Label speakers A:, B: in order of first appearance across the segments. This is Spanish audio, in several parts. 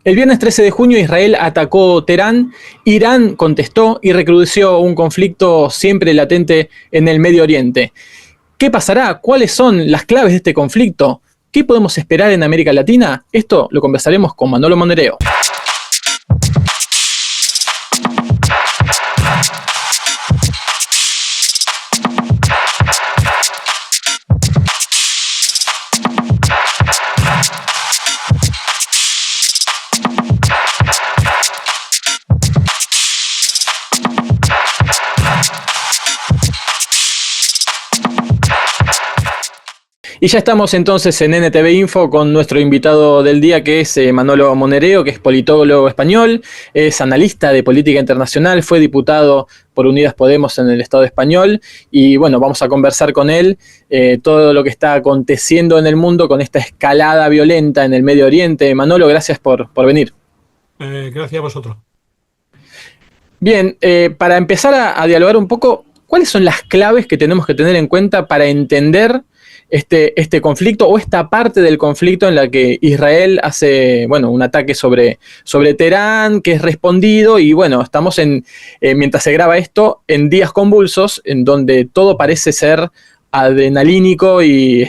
A: El viernes 13 de junio Israel atacó Teherán, Irán contestó y recrudeció un conflicto siempre latente en el Medio Oriente. ¿Qué pasará? ¿Cuáles son las claves de este conflicto? ¿Qué podemos esperar en América Latina? Esto lo conversaremos con Manolo Monereo. Y ya estamos entonces en NTV Info con nuestro invitado del día, que es Manolo Monereo, que es politólogo español, es analista de política internacional, fue diputado por Unidas Podemos en el Estado español, y bueno, vamos a conversar con él todo lo que está aconteciendo en el mundo con esta escalada violenta en el Medio Oriente. Manolo, gracias por venir.
B: Gracias a vosotros.
A: Bien, para empezar a dialogar un poco, ¿cuáles son las claves que tenemos que tener en cuenta para entender este conflicto o esta parte del conflicto en la que Israel hace, bueno, un ataque sobre Teherán, que es respondido, y bueno, estamos mientras se graba esto, en días convulsos, en donde todo parece ser adrenalínico y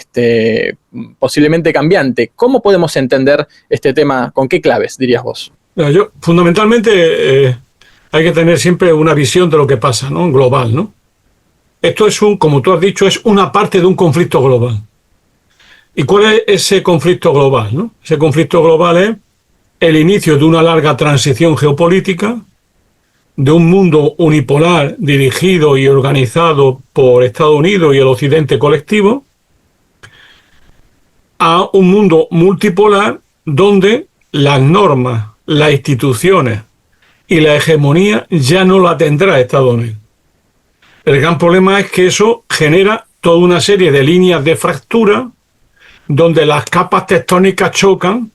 A: posiblemente cambiante? ¿Cómo podemos entender este tema? ¿Con qué claves, dirías vos?
B: Yo, fundamentalmente, hay que tener siempre una visión de lo que pasa, ¿no? Global, ¿no? Esto es como tú has dicho, es una parte de un conflicto global. ¿Y cuál es ese conflicto global, no? Ese conflicto global es el inicio de una larga transición geopolítica, de un mundo unipolar dirigido y organizado por Estados Unidos y el Occidente colectivo, a un mundo multipolar donde las normas, las instituciones y la hegemonía ya no la tendrá Estados Unidos. El gran problema es que eso genera toda una serie de líneas de fractura donde las capas tectónicas chocan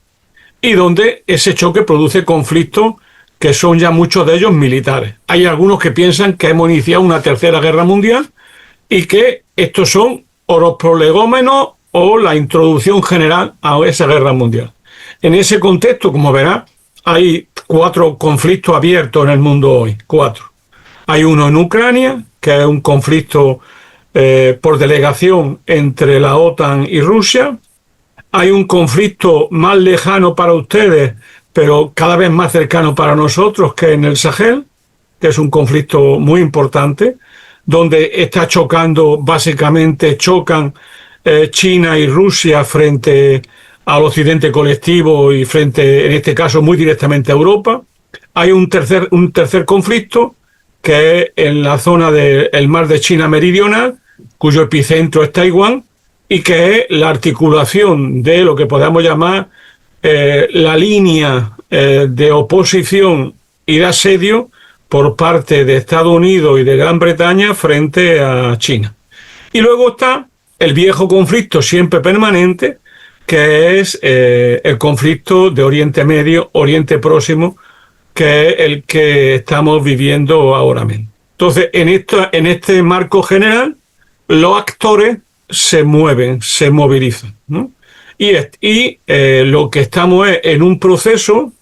B: y donde ese choque produce conflictos que son ya muchos de ellos militares. Hay algunos que piensan que hemos iniciado una tercera guerra mundial y que estos son o los prolegómenos o la introducción general a esa guerra mundial. En ese contexto, como verás, hay 4 conflictos abiertos en el mundo hoy, 4. Hay uno en Ucrania, que es un conflicto por delegación entre la OTAN y Rusia. Hay un conflicto más lejano para ustedes, pero cada vez más cercano para nosotros, que en el Sahel, que es un conflicto muy importante, donde está básicamente chocan China y Rusia frente al occidente colectivo y frente, en este caso, muy directamente a Europa. Hay un tercer conflicto, que es en la zona del mar de China Meridional, cuyo epicentro es Taiwán, y que es la articulación de lo que podemos llamar la línea de oposición y de asedio por parte de Estados Unidos y de Gran Bretaña frente a China. Y luego está el viejo conflicto siempre permanente, que es el conflicto de Oriente Medio, Oriente Próximo, que es el que estamos viviendo ahora mismo. Entonces, en este marco general, los actores se mueven, se movilizan, ¿no? Y lo que estamos es en un proceso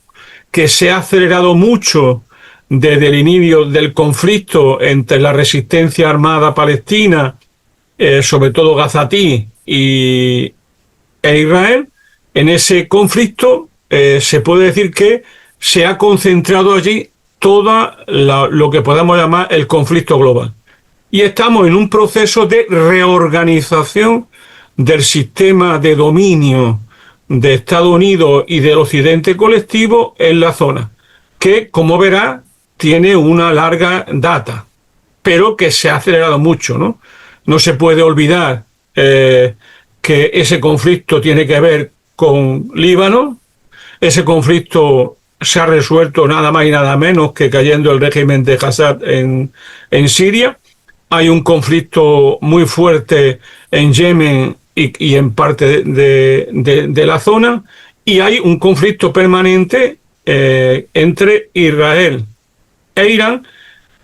B: que se ha acelerado mucho desde el inicio del conflicto entre la resistencia armada palestina, sobre todo gazatí, e Israel. En ese conflicto se puede decir que se ha concentrado allí todo lo que podemos llamar el conflicto global. Y estamos en un proceso de reorganización del sistema de dominio de Estados Unidos y del occidente colectivo en la zona, que, como verá, tiene una larga data, pero que se ha acelerado mucho, ¿no? No se puede olvidar que ese conflicto tiene que ver con Líbano. Ese conflicto se ha resuelto nada más y nada menos que cayendo el régimen de Assad en Siria. Hay un conflicto muy fuerte en Yemen y en parte de la zona, y hay un conflicto permanente entre Israel e Irán,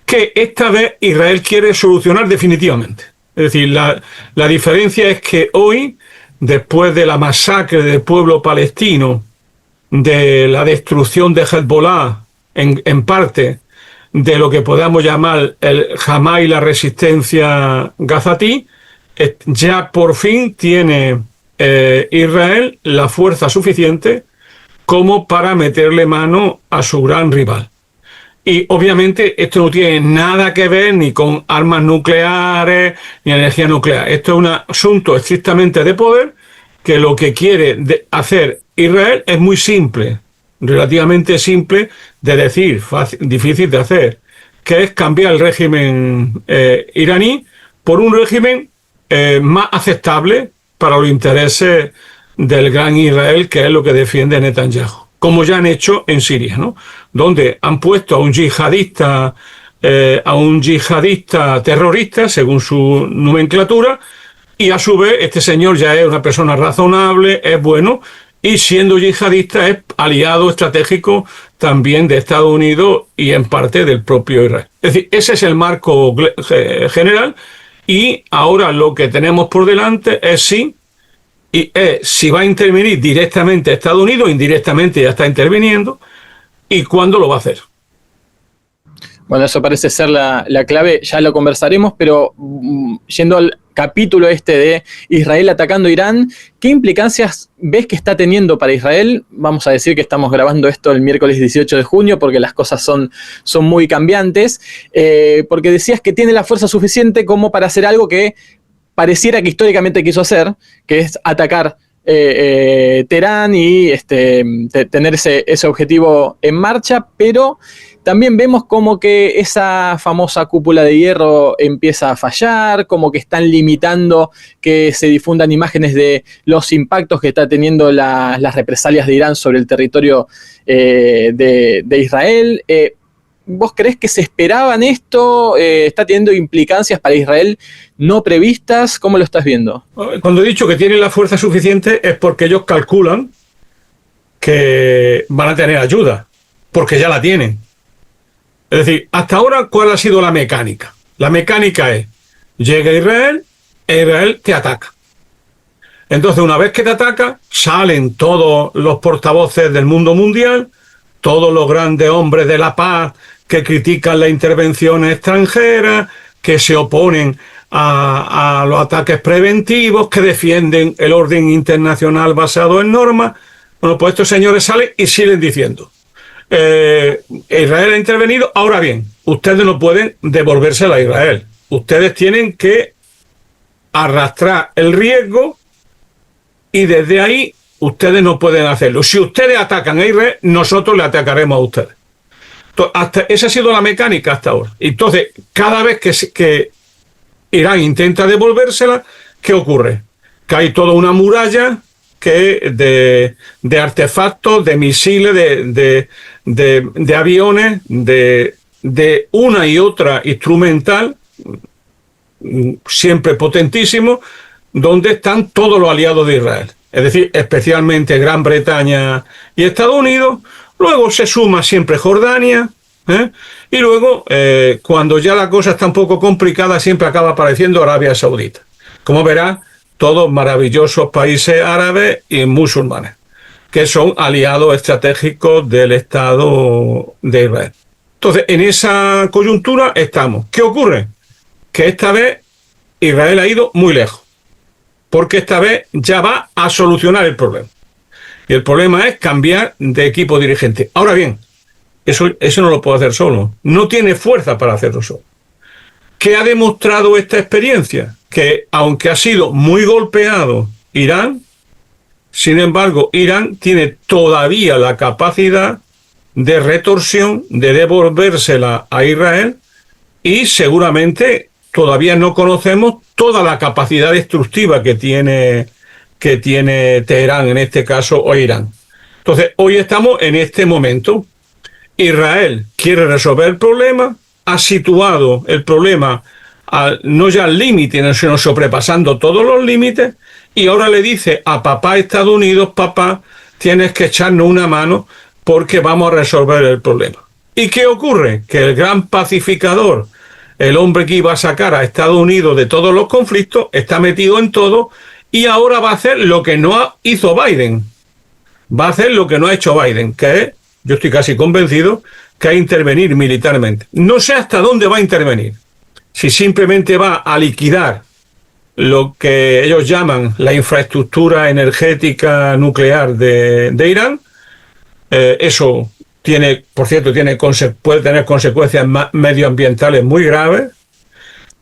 B: que esta vez Israel quiere solucionar definitivamente. Es decir, la diferencia es que hoy, después de la masacre del pueblo palestino de la destrucción de Hezbollah, en parte de lo que podamos llamar el Hamás y la resistencia gazatí, ya por fin tiene Israel la fuerza suficiente como para meterle mano a su gran rival. Y obviamente esto no tiene nada que ver ni con armas nucleares ni energía nuclear. Esto es un asunto estrictamente de poder, que lo que quiere hacer Israel es muy simple, relativamente simple de decir, difícil de hacer, que es cambiar el régimen iraní por un régimen más aceptable para los intereses del gran Israel, que es lo que defiende Netanyahu, como ya han hecho en Siria, ¿no? Donde han puesto a un yihadista terrorista, según su nomenclatura, y a su vez este señor ya es una persona razonable, es bueno, y siendo yihadista es aliado estratégico también de Estados Unidos y en parte del propio Israel. Es decir, ese es el marco general, y ahora lo que tenemos por delante es si va a intervenir directamente Estados Unidos, indirectamente ya está interviniendo, y cuándo lo va a hacer.
A: Bueno, eso parece ser la clave, ya lo conversaremos, pero yendo al capítulo de Israel atacando Irán, ¿qué implicancias ves que está teniendo para Israel? Vamos a decir que estamos grabando esto el miércoles 18 de junio, porque las cosas son muy cambiantes, porque decías que tiene la fuerza suficiente como para hacer algo que pareciera que históricamente quiso hacer, que es atacar Teherán y tener ese objetivo en marcha, pero también vemos como que esa famosa cúpula de hierro empieza a fallar, como que están limitando que se difundan imágenes de los impactos que está teniendo las represalias de Irán sobre el territorio de Israel. ¿Vos creés que se esperaban esto? ¿Está teniendo implicancias para Israel no previstas? ¿Cómo lo estás viendo?
B: Cuando he dicho que tienen la fuerza suficiente es porque ellos calculan que van a tener ayuda, porque ya la tienen. Es decir, hasta ahora, ¿cuál ha sido la mecánica? La mecánica es, llega Israel e Israel te ataca. Entonces, una vez que te ataca, salen todos los portavoces del mundo mundial, todos los grandes hombres de la paz que critican las intervenciones extranjeras, que se oponen a los ataques preventivos, que defienden el orden internacional basado en normas. Bueno, pues estos señores salen y siguen diciendo, Israel ha intervenido, ahora bien, ustedes no pueden devolvérsela a Israel. Ustedes tienen que arrastrar el riesgo y desde ahí ustedes no pueden hacerlo. Si ustedes atacan a Israel, nosotros le atacaremos a ustedes. Entonces, esa ha sido la mecánica hasta ahora. Entonces, cada vez que Irán intenta devolvérsela, ¿qué ocurre? Que hay toda una muralla de artefactos, de misiles, de aviones, de una y otra instrumental, siempre potentísimo, donde están todos los aliados de Israel. Es decir, especialmente Gran Bretaña y Estados Unidos. Luego se suma siempre Jordania, y luego, cuando ya la cosa está un poco complicada, siempre acaba apareciendo Arabia Saudita. Como verás, todos maravillosos países árabes y musulmanes, que son aliados estratégicos del Estado de Israel. Entonces, en esa coyuntura estamos. ¿Qué ocurre? Que esta vez Israel ha ido muy lejos, porque esta vez ya va a solucionar el problema. Y el problema es cambiar de equipo dirigente. Ahora bien, eso no lo puede hacer solo. No tiene fuerza para hacerlo solo. ¿Qué ha demostrado esta experiencia? Que aunque ha sido muy golpeado Irán, sin embargo, Irán tiene todavía la capacidad de retorsión, de devolvérsela a Israel, y seguramente todavía no conocemos toda la capacidad destructiva que tiene Teherán, en este caso, o Irán. Entonces, hoy estamos en este momento. Israel quiere resolver el problema, ha situado el problema no ya al límite, sino sobrepasando todos los límites, y ahora le dice a papá Estados Unidos, papá, tienes que echarnos una mano porque vamos a resolver el problema. ¿Y qué ocurre? Que el gran pacificador, el hombre que iba a sacar a Estados Unidos de todos los conflictos, está metido en todo, y ahora va a hacer lo que no hizo Biden. va a hacer lo que no ha hecho Biden, que es, yo estoy casi convencido, que es intervenir militarmente. No sé hasta dónde va a intervenir. Si simplemente va a liquidar lo que ellos llaman la infraestructura energética nuclear de Irán, eso tiene, por cierto, puede tener consecuencias medioambientales muy graves.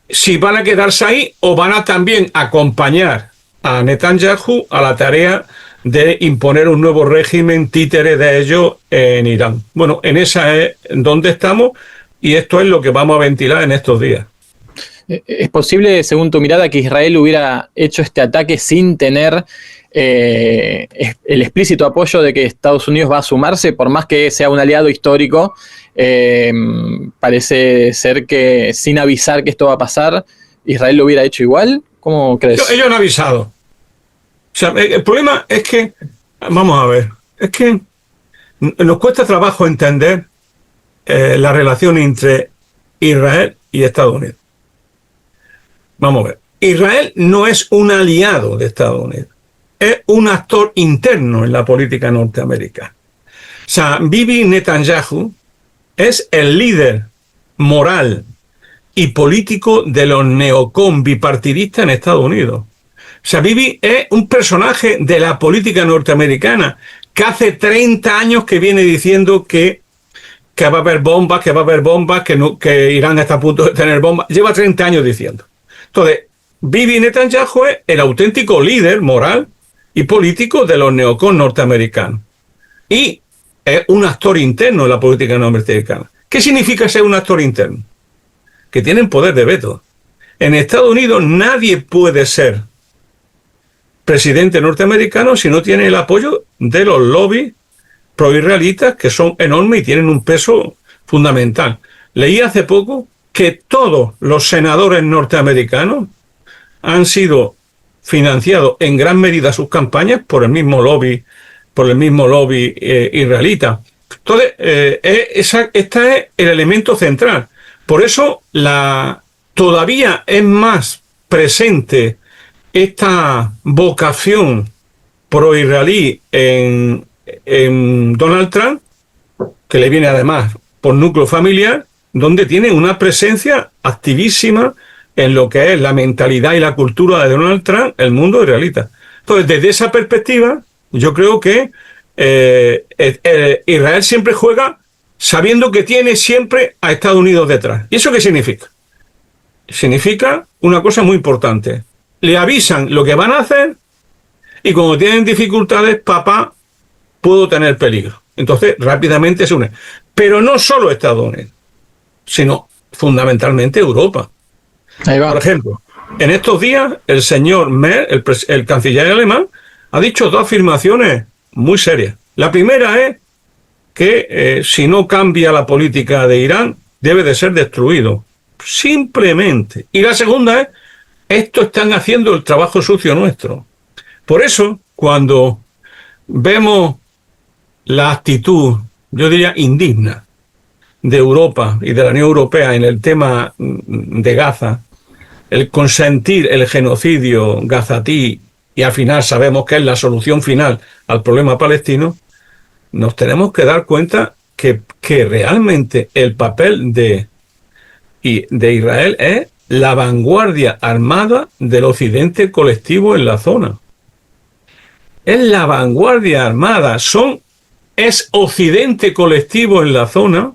B: Si van a quedarse ahí o van a también acompañar a Netanyahu a la tarea de imponer un nuevo régimen títere de ellos en Irán. Bueno, en esa es donde estamos y esto es lo que vamos a ventilar en estos días.
A: ¿Es posible, según tu mirada, que Israel hubiera hecho este ataque sin tener el explícito apoyo de que Estados Unidos va a sumarse, por más que sea un aliado histórico? Parece ser que sin avisar que esto va a pasar, ¿Israel lo hubiera hecho igual? ¿Cómo crees?
B: Ellos han avisado. O sea, el problema es que, vamos a ver, es que nos cuesta trabajo entender la relación entre Israel y Estados Unidos. Vamos a ver. Israel no es un aliado de Estados Unidos. Es un actor interno en la política norteamericana. O sea, Bibi Netanyahu es el líder moral y político de los neocon bipartidistas en Estados Unidos. O sea, Bibi es un personaje de la política norteamericana que hace 30 años que viene diciendo que va a haber bombas, que Irán está a punto de tener bombas. Lleva 30 años diciendo. Entonces, Bibi Netanyahu es el auténtico líder moral y político de los neocons norteamericanos. Y es un actor interno en la política norteamericana. ¿Qué significa ser un actor interno? Que tienen poder de veto. En Estados Unidos nadie puede ser presidente norteamericano si no tiene el apoyo de los lobbies pro-israelitas, que son enormes y tienen un peso fundamental. Leí hace poco que todos los senadores norteamericanos han sido financiados en gran medida sus campañas por el mismo lobby israelita. Entonces, este es el elemento central. Por eso todavía es más presente esta vocación pro-israelí en Donald Trump, que le viene además por núcleo familiar, donde tiene una presencia activísima en lo que es la mentalidad y la cultura de Donald Trump, el mundo israelita. Entonces, desde esa perspectiva, yo creo que Israel siempre juega sabiendo que tiene siempre a Estados Unidos detrás. ¿Y eso qué significa? Significa una cosa muy importante. Le avisan lo que van a hacer y cuando tienen dificultades, papá, puedo tener peligro. Entonces, rápidamente se une. Pero no solo Estados Unidos, sino fundamentalmente Europa.
A: Ahí va.
B: Por ejemplo, en estos días el señor Merz, el canciller alemán, ha dicho dos afirmaciones muy serias. La primera es que si no cambia la política de Irán, debe de ser destruido. Simplemente. Y la segunda es, estos están haciendo el trabajo sucio nuestro. Por eso, cuando vemos la actitud, yo diría indigna, de Europa y de la Unión Europea en el tema de Gaza, el consentir el genocidio gazatí, y al final sabemos que es la solución final al problema palestino, nos tenemos que dar cuenta que realmente el papel de Israel es la vanguardia armada del occidente colectivo en la zona. Es la vanguardia armada, es occidente colectivo en la zona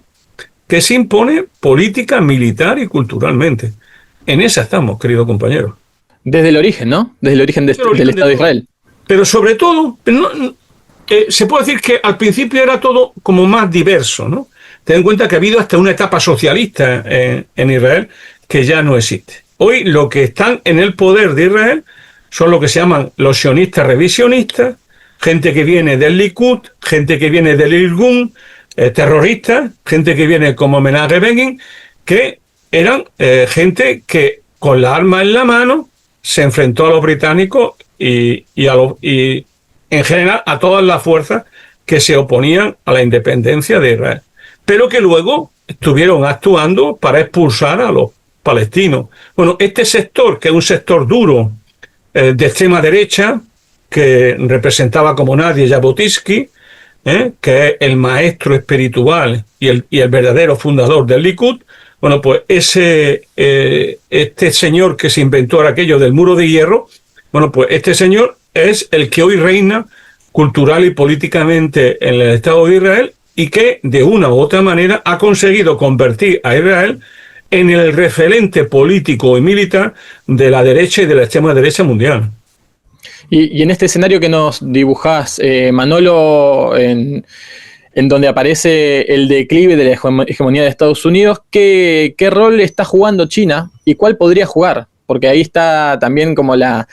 B: que se impone política, militar y culturalmente. En esa estamos, querido compañero.
A: Desde el origen, ¿no? Desde el origen del Estado de Israel.
B: Pero sobre todo, se puede decir que al principio era todo como más diverso, ¿no? Ten en cuenta que ha habido hasta una etapa socialista en Israel que ya no existe. Hoy lo que están en el poder de Israel son lo que se llaman los sionistas revisionistas, gente que viene del Likud, gente que viene del Irgun, terroristas, gente que viene como Menachem Begin, que eran gente que con la arma en la mano se enfrentó a los británicos y en general a todas las fuerzas que se oponían a la independencia de Israel, pero que luego estuvieron actuando para expulsar a los palestinos. Bueno, este sector, que es un sector duro, de extrema derecha, que representaba como nadie Jabotinsky, que es el maestro espiritual y el verdadero fundador del Likud. Bueno, pues este señor que se inventó aquello del muro de hierro, bueno, pues este señor es el que hoy reina cultural y políticamente en el Estado de Israel y que de una u otra manera ha conseguido convertir a Israel en el referente político y militar de la derecha y de la extrema derecha mundial.
A: Y en este escenario que nos dibujás, Manolo, en donde aparece el declive de la hegemonía de Estados Unidos, ¿qué rol está jugando China y cuál podría jugar? Porque ahí está también como la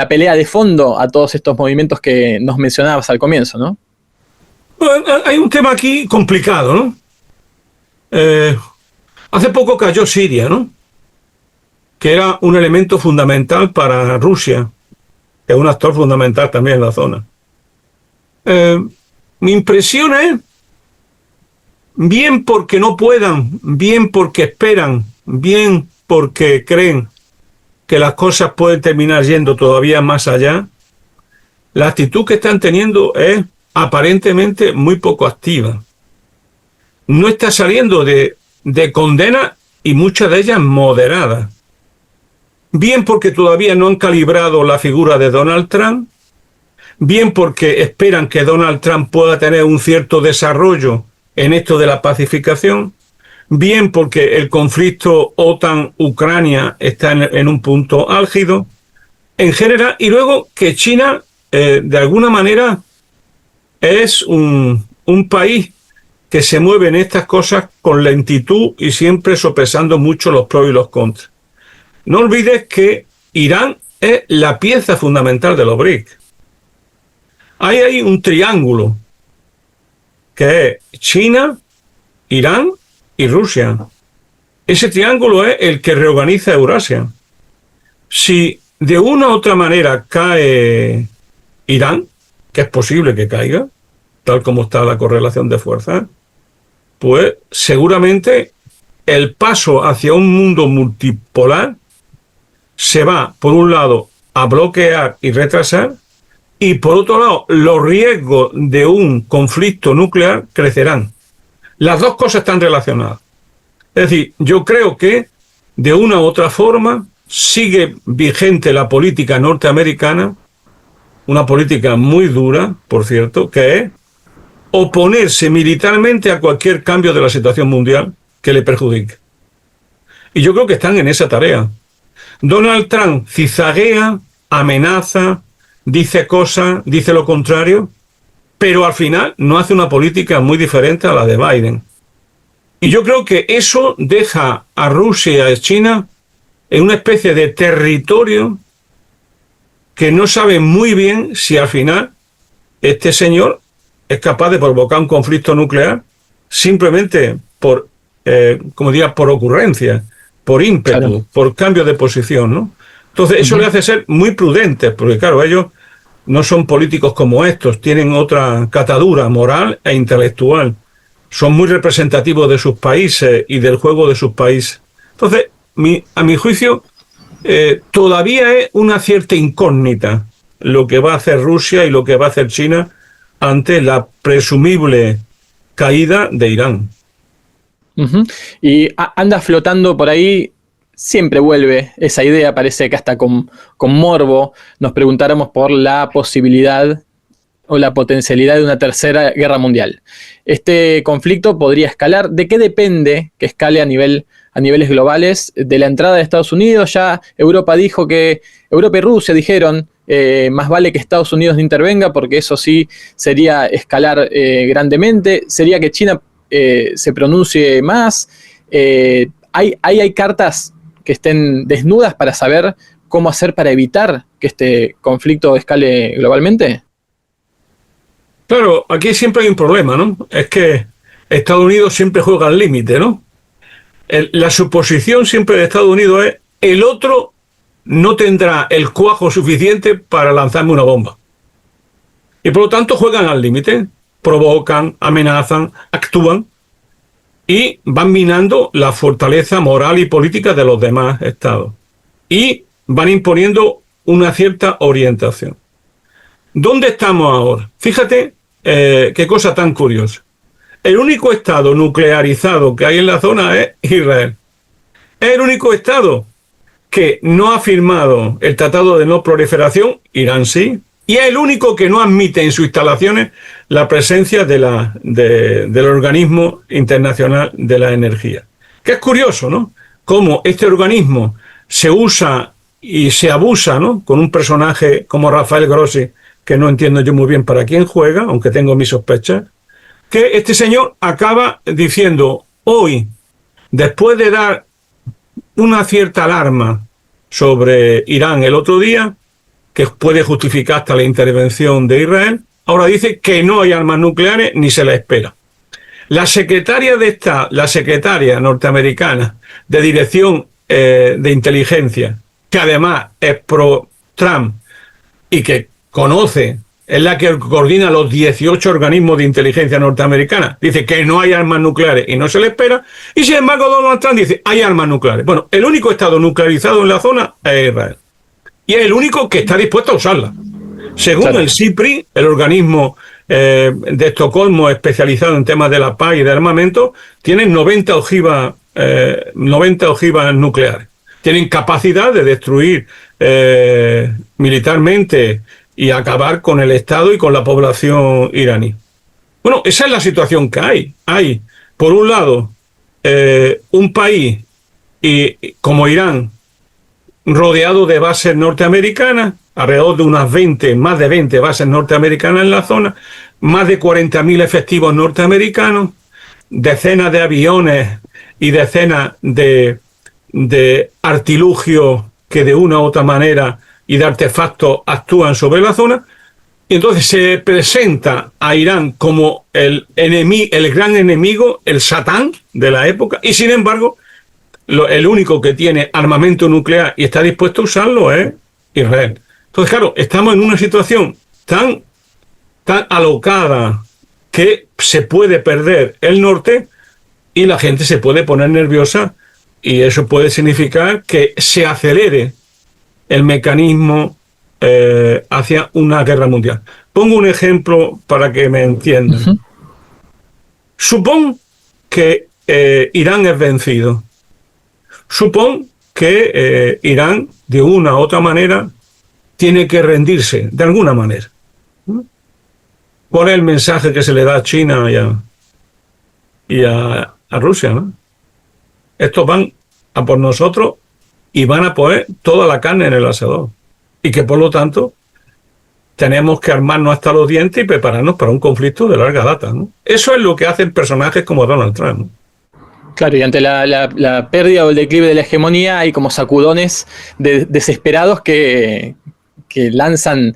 A: pelea de fondo a todos estos movimientos que nos mencionabas al comienzo, ¿no?
B: Bueno, hay un tema aquí complicado, ¿no? Hace poco cayó Siria, ¿no? Que era un elemento fundamental para Rusia, que es un actor fundamental también en la zona. Mi impresión es, bien porque no puedan, bien porque esperan, bien porque creen que las cosas pueden terminar yendo todavía más allá, la actitud que están teniendo es aparentemente muy poco activa. No está saliendo de condena y muchas de ellas moderadas. Bien porque todavía no han calibrado la figura de Donald Trump, bien porque esperan que Donald Trump pueda tener un cierto desarrollo en esto de la pacificación, bien porque el conflicto OTAN-Ucrania está en un punto álgido, en general, y luego que China, de alguna manera, es un país que se mueve en estas cosas con lentitud y siempre sopesando mucho los pros y los contras. No olvides que Irán es la pieza fundamental de los BRICS. Ahí hay un triángulo que es China, Irán y Rusia. Ese triángulo es el que reorganiza Eurasia. Si de una u otra manera cae Irán, que es posible que caiga, tal como está la correlación de fuerzas, pues seguramente el paso hacia un mundo multipolar se va, por un lado, a bloquear y retrasar, y por otro lado, los riesgos de un conflicto nuclear crecerán. Las dos cosas están relacionadas. Es decir, yo creo que de una u otra forma sigue vigente la política norteamericana, una política muy dura, por cierto, que es oponerse militarmente a cualquier cambio de la situación mundial que le perjudique. Y yo creo que están en esa tarea. Donald Trump cizaguea, amenaza, dice cosas, dice lo contrario, pero al final no hace una política muy diferente a la de Biden. Y yo creo que eso deja a Rusia y a China en una especie de territorio que no sabe muy bien si al final este señor es capaz de provocar un conflicto nuclear simplemente por, por ocurrencia, por ímpetu, claro, por cambio de posición, ¿no? Entonces eso le hace ser muy prudentes, porque claro, ellos no son políticos como estos, tienen otra catadura moral e intelectual, son muy representativos de sus países y del juego de sus países. Entonces, a mi juicio, todavía es una cierta incógnita lo que va a hacer Rusia y lo que va a hacer China ante la presumible caída de Irán.
A: Y anda flotando por ahí, siempre vuelve esa idea, parece que hasta con morbo nos preguntáramos por la posibilidad o la potencialidad de una tercera guerra mundial. Este conflicto podría escalar. ¿De qué depende que escale a niveles globales? De la entrada de Estados Unidos. Ya Europa dijo que Europa y Rusia dijeron más vale que Estados Unidos no intervenga porque eso sí sería escalar grandemente. Sería que China se pronuncie más. Hay cartas que estén desnudas para saber cómo hacer para evitar que este conflicto escale globalmente.
B: Claro, aquí siempre hay un problema, ¿no? Es que Estados Unidos siempre juega al límite, ¿no? La suposición siempre de Estados Unidos es el otro no tendrá el cuajo suficiente para lanzarme una bomba. Y por lo tanto juegan al límite, provocan, amenazan, actúan y van minando la fortaleza moral y política de los demás estados. Y van imponiendo una cierta orientación. ¿Dónde estamos ahora? Fíjate qué cosa tan curiosa. El único estado nuclearizado que hay en la zona es Israel. Es el único estado que no ha firmado el Tratado de No Proliferación, Irán sí, y es el único que no admite en sus instalaciones la presencia del Organismo Internacional de la Energía. Que es curioso, ¿no? Cómo este organismo se usa y se abusa, ¿no? Con un personaje como Rafael Grossi, que no entiendo yo muy bien para quién juega, aunque tengo mis sospechas, que este señor acaba diciendo hoy, después de dar una cierta alarma sobre Irán el otro día, que puede justificar hasta la intervención de Israel, ahora dice que no hay armas nucleares ni se la espera. La secretaria norteamericana de Dirección de Inteligencia, que además es pro-Trump y que conoce, es la que coordina los 18 organismos de inteligencia norteamericana, dice que no hay armas nucleares y no se le espera, y sin embargo Donald Trump dice hay armas nucleares. Bueno, el único estado nuclearizado en la zona es Israel. Y es el único que está dispuesto a usarla. Según el CIPRI, el organismo de Estocolmo especializado en temas de la paz y de armamento, tienen 90 ojivas nucleares. Tienen capacidad de destruir militarmente y acabar con el Estado y con la población iraní. Bueno, esa es la situación que hay. Hay, por un lado, un país como Irán, rodeado de bases norteamericanas, alrededor de unas 20, más de 20 bases norteamericanas en la zona, más de 40.000 efectivos norteamericanos, decenas de aviones y decenas de artilugios que de una u otra manera y de artefactos actúan sobre la zona. Y entonces se presenta a Irán como el gran enemigo, el Satán de la época, y sin embargo, el único que tiene armamento nuclear y está dispuesto a usarlo es Israel. Entonces, claro, estamos en una situación tan alocada que se puede perder el norte y la gente se puede poner nerviosa, y eso puede significar que se acelere el mecanismo hacia una guerra mundial. Pongo un ejemplo para que me entiendan. Uh-huh. Supón que Irán es vencido. Supón que Irán, de una u otra manera, tiene que rendirse, de alguna manera. ¿Cuál es el mensaje que se le da a China y a Rusia, ¿no? Estos van a por nosotros y van a poner toda la carne en el asador. Y que, por lo tanto, tenemos que armarnos hasta los dientes y prepararnos para un conflicto de larga data, ¿no? Eso es lo que hacen personajes como Donald Trump, ¿no?
A: Claro, y ante la pérdida o el declive de la hegemonía hay como sacudones desesperados que lanzan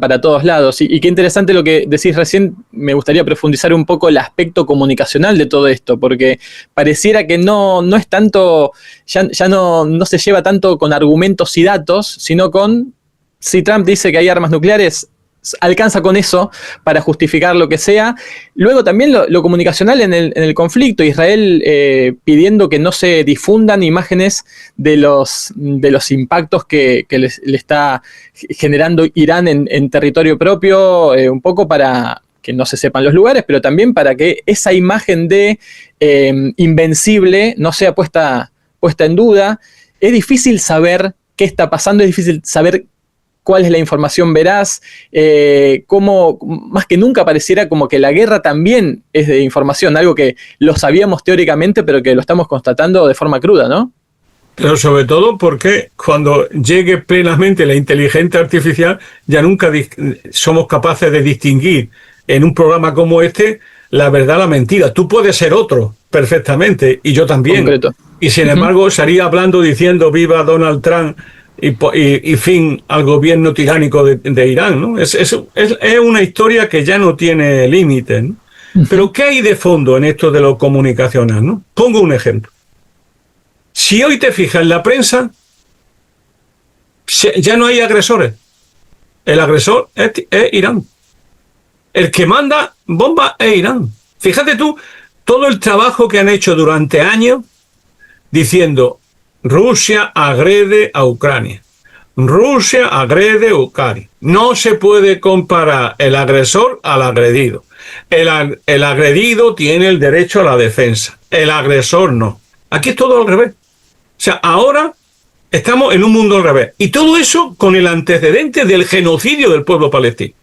A: para todos lados. Y qué interesante lo que decís recién. Me gustaría profundizar un poco el aspecto comunicacional de todo esto, porque pareciera que no es tanto, ya no se lleva tanto con argumentos y datos, sino con, si Trump dice que hay armas nucleares, alcanza con eso para justificar lo que sea. Luego también lo comunicacional en el conflicto, Israel pidiendo que no se difundan imágenes de los impactos que le está generando Irán en territorio propio, un poco para que no se sepan los lugares, pero también para que esa imagen de invencible no sea puesta en duda. Es difícil saber qué está pasando, es difícil saber cuál es la información veraz, cómo más que nunca pareciera como que la guerra también es de información, algo que lo sabíamos teóricamente, pero que lo estamos constatando de forma cruda, ¿no?
B: Pero sobre todo porque cuando llegue plenamente la inteligencia artificial, ya nunca somos capaces de distinguir en un programa como este la verdad la mentira. Tú puedes ser otro perfectamente, y yo también. Concreto. Y sin embargo, estaría hablando diciendo viva Donald Trump y fin al gobierno tiránico de Irán, ¿no? Es una historia que ya no tiene límites, ¿no? Pero ¿qué hay de fondo en esto de lo comunicacional, ¿no? Pongo un ejemplo. Si hoy te fijas en la prensa, ya no hay agresores. El agresor es Irán. El que manda bombas es Irán. Fíjate tú todo el trabajo que han hecho durante años diciendo Rusia agrede a Ucrania. Rusia agrede a Ucrania. No se puede comparar el agresor al agredido. El agredido tiene el derecho a la defensa. El agresor no. Aquí es todo al revés. O sea, ahora estamos en un mundo al revés. Y todo eso con el antecedente del genocidio del pueblo palestino.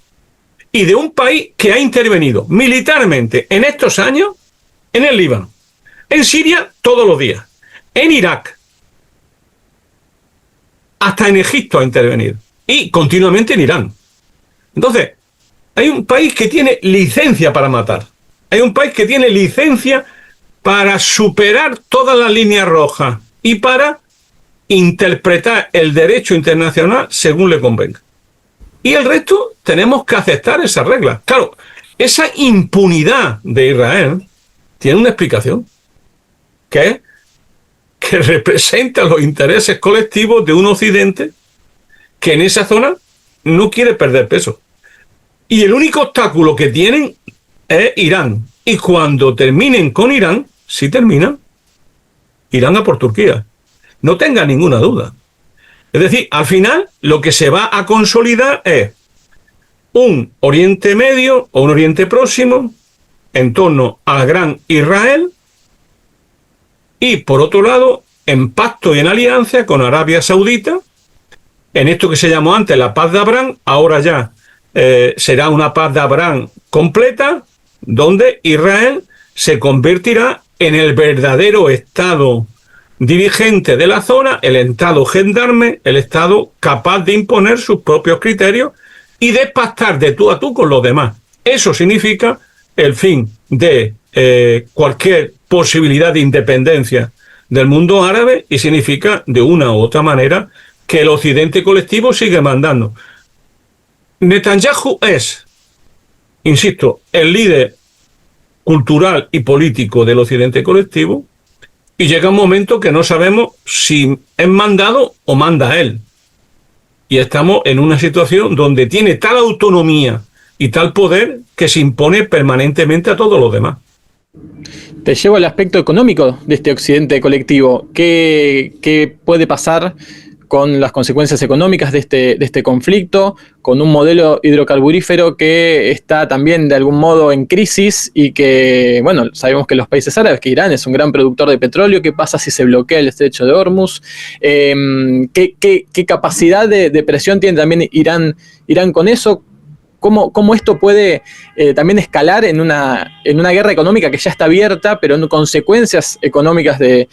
B: Y de un país que ha intervenido militarmente en estos años en el Líbano, en Siria todos los días, en Irak, hasta en Egipto ha intervenido. Y continuamente en Irán. Entonces, hay un país que tiene licencia para matar. Hay un país que tiene licencia para superar todas las líneas rojas y para interpretar el derecho internacional según le convenga. Y el resto tenemos que aceptar esas reglas. Claro, esa impunidad de Israel tiene una explicación, que es que representa los intereses colectivos de un Occidente que en esa zona no quiere perder peso. Y el único obstáculo que tienen es Irán. Y cuando terminen con Irán, si terminan, irán a por Turquía. No tenga ninguna duda. Es decir, al final lo que se va a consolidar es un Oriente Medio o un Oriente Próximo en torno al gran Israel y, por otro lado, en pacto y en alianza con Arabia Saudita, en esto que se llamó antes la paz de Abraham, ahora ya será una paz de Abraham completa, donde Israel se convertirá en el verdadero Estado dirigente de la zona, el Estado gendarme, el Estado capaz de imponer sus propios criterios y de pactar de tú a tú con los demás. Eso significa el fin de cualquier posibilidad de independencia del mundo árabe y significa, de una u otra manera, que el occidente colectivo sigue mandando. Netanyahu es, insisto, el líder cultural y político del occidente colectivo, y llega un momento que no sabemos si es mandado o manda él. Y estamos en una situación donde tiene tal autonomía y tal poder que se impone permanentemente a todos los demás.
A: Te llevo al aspecto económico de este occidente colectivo. ¿Qué puede pasar con las consecuencias económicas de este conflicto, con un modelo hidrocarburífero que está también de algún modo en crisis y que, bueno, sabemos que los países árabes, que Irán es un gran productor de petróleo? ¿Qué pasa si se bloquea el estrecho de Hormuz? ¿Qué capacidad de presión tiene también Irán con eso? ¿Cómo esto puede también escalar en una guerra económica que ya está abierta, pero en consecuencias económicas de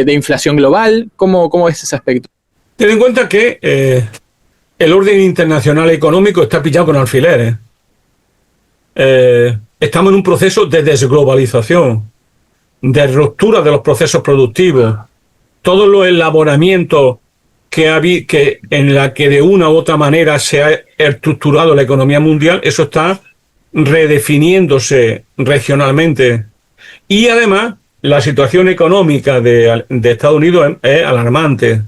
A: inflación global? ¿Cómo es ese aspecto?
B: Ten en cuenta que el orden internacional económico está pillado con alfileres. Estamos en un proceso de desglobalización, de ruptura de los procesos productivos. Todos los elaboramientos que en la que de una u otra manera se ha estructurado la economía mundial, eso está redefiniéndose regionalmente. Y además, la situación económica de Estados Unidos es alarmante.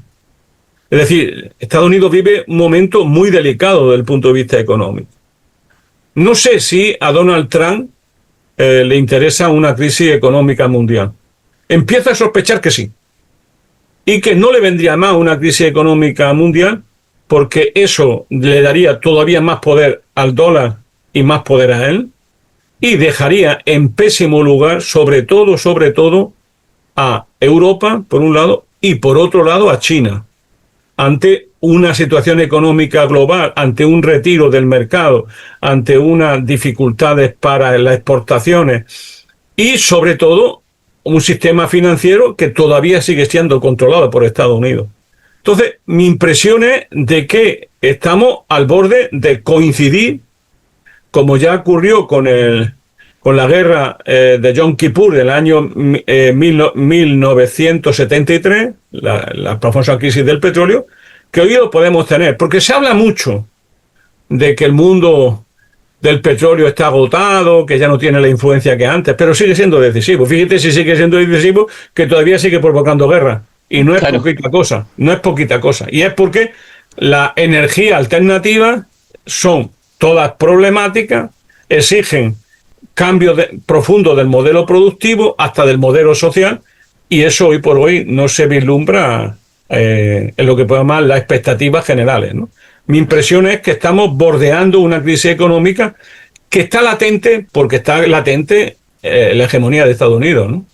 B: Es decir, Estados Unidos vive un momento muy delicado desde el punto de vista económico. No sé si a Donald Trump le interesa una crisis económica mundial. Empiezo a sospechar que sí. Y que no le vendría más una crisis económica mundial, porque eso le daría todavía más poder al dólar y más poder a él, y dejaría en pésimo lugar, sobre todo, a Europa, por un lado, y por otro lado a China, ante una situación económica global, ante un retiro del mercado, ante unas dificultades para las exportaciones y, sobre todo, un sistema financiero que todavía sigue siendo controlado por Estados Unidos. Entonces, mi impresión es de que estamos al borde de coincidir, como ya ocurrió con la guerra de Yom Kippur del año 1973, la famosa crisis del petróleo, que hoy lo podemos tener, porque se habla mucho de que el mundo del petróleo está agotado, que ya no tiene la influencia que antes, pero sigue siendo decisivo. Fíjate si sigue siendo decisivo, que todavía sigue provocando guerra. Y no es poquita cosa, no es poquita cosa. Y es porque las energías alternativas son todas problemáticas, exigen cambios profundos del modelo productivo hasta del modelo social, y eso hoy por hoy no se vislumbra en lo que podemos llamar las expectativas generales, ¿no? Mi impresión es que estamos bordeando una crisis económica que está latente, porque está latente la hegemonía de Estados Unidos, ¿no?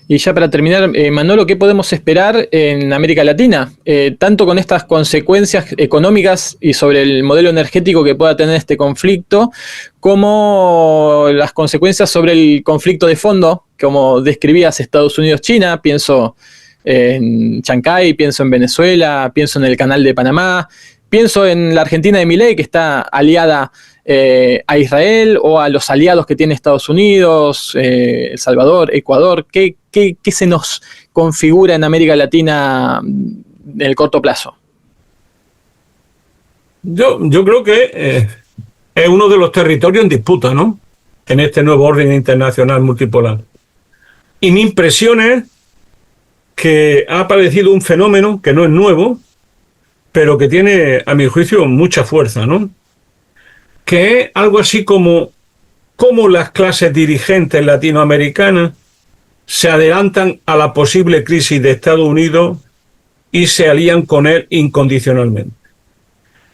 A: Y ya para terminar, Manolo, ¿qué podemos esperar en América Latina? Tanto con estas consecuencias económicas y sobre el modelo energético que pueda tener este conflicto, como las consecuencias sobre el conflicto de fondo, como describías Estados Unidos-China. Pienso en Chancay, pienso en Venezuela, pienso en el Canal de Panamá, pienso en la Argentina de Milei, que está aliada a Israel, o a los aliados que tiene Estados Unidos, El Salvador, Ecuador. ¿Qué se nos configura en América Latina en el corto plazo?
B: Yo creo que es uno de los territorios en disputa, ¿no? En este nuevo orden internacional multipolar. Y mi impresión es que ha aparecido un fenómeno que no es nuevo, pero que tiene, a mi juicio, mucha fuerza, ¿no? Que es algo así como las clases dirigentes latinoamericanas se adelantan a la posible crisis de Estados Unidos y se alían con él incondicionalmente.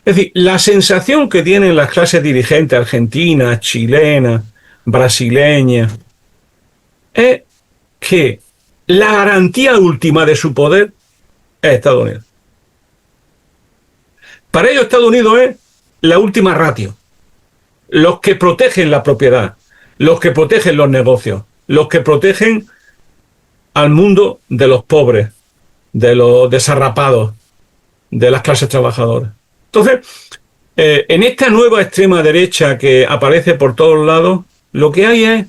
B: Es decir, la sensación que tienen las clases dirigentes argentinas, chilenas, brasileñas, es que la garantía última de su poder es Estados Unidos. Para ellos Estados Unidos es la última ratio. Los que protegen la propiedad, los que protegen los negocios, los que protegen al mundo de los pobres, de los desarrapados, de las clases trabajadoras. Entonces, en esta nueva extrema derecha que aparece por todos lados, lo que hay es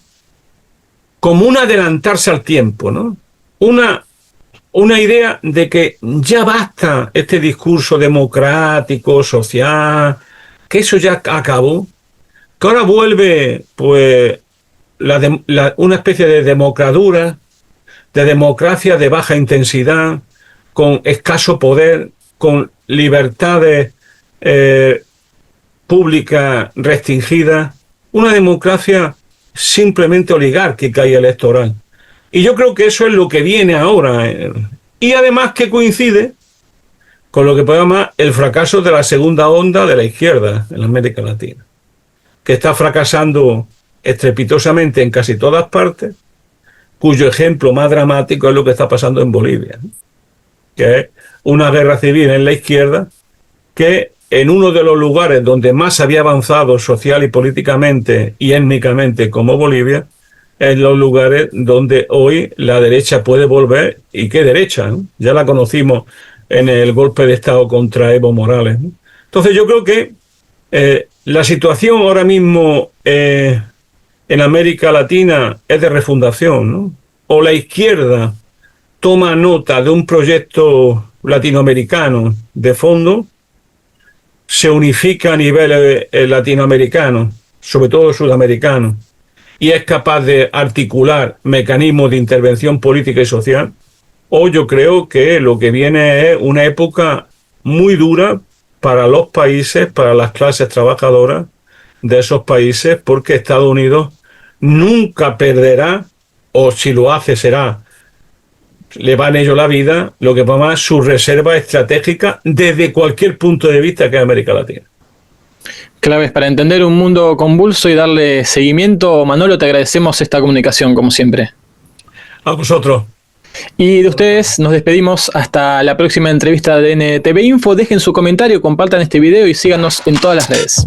B: como un adelantarse al tiempo, ¿no? Una idea de que ya basta este discurso democrático, social, que eso ya acabó, que ahora vuelve pues una especie de democracia de baja intensidad, con escaso poder, con libertades públicas restringidas, una democracia simplemente oligárquica y electoral. Y yo creo que eso es lo que viene ahora. Y además que coincide con lo que podemos llamar el fracaso de la segunda onda de la izquierda en América Latina, que está fracasando estrepitosamente en casi todas partes, cuyo ejemplo más dramático es lo que está pasando en Bolivia, ¿no? Que es una guerra civil en la izquierda que en uno de los lugares donde más había avanzado social y políticamente y étnicamente como Bolivia, en los lugares donde hoy la derecha puede volver, y qué derecha, ¿no? Ya la conocimos en el golpe de Estado contra Evo Morales, ¿no? Entonces yo creo que la situación ahora mismo en América Latina es de refundación, ¿no? O la izquierda toma nota de un proyecto latinoamericano de fondo, se unifica a nivel latinoamericano, sobre todo sudamericano, y es capaz de articular mecanismos de intervención política y social, o yo creo que lo que viene es una época muy dura para los países, para las clases trabajadoras de esos países, porque Estados Unidos nunca perderá, o si lo hace le va en ello la vida, lo que llama su reserva estratégica desde cualquier punto de vista que es América Latina.
A: Claves para entender un mundo convulso y darle seguimiento. Manolo, te agradecemos esta comunicación, como siempre.
B: A vosotros.
A: Y de ustedes nos despedimos hasta la próxima entrevista de NTV Info. Dejen su comentario, compartan este video y síganos en todas las redes.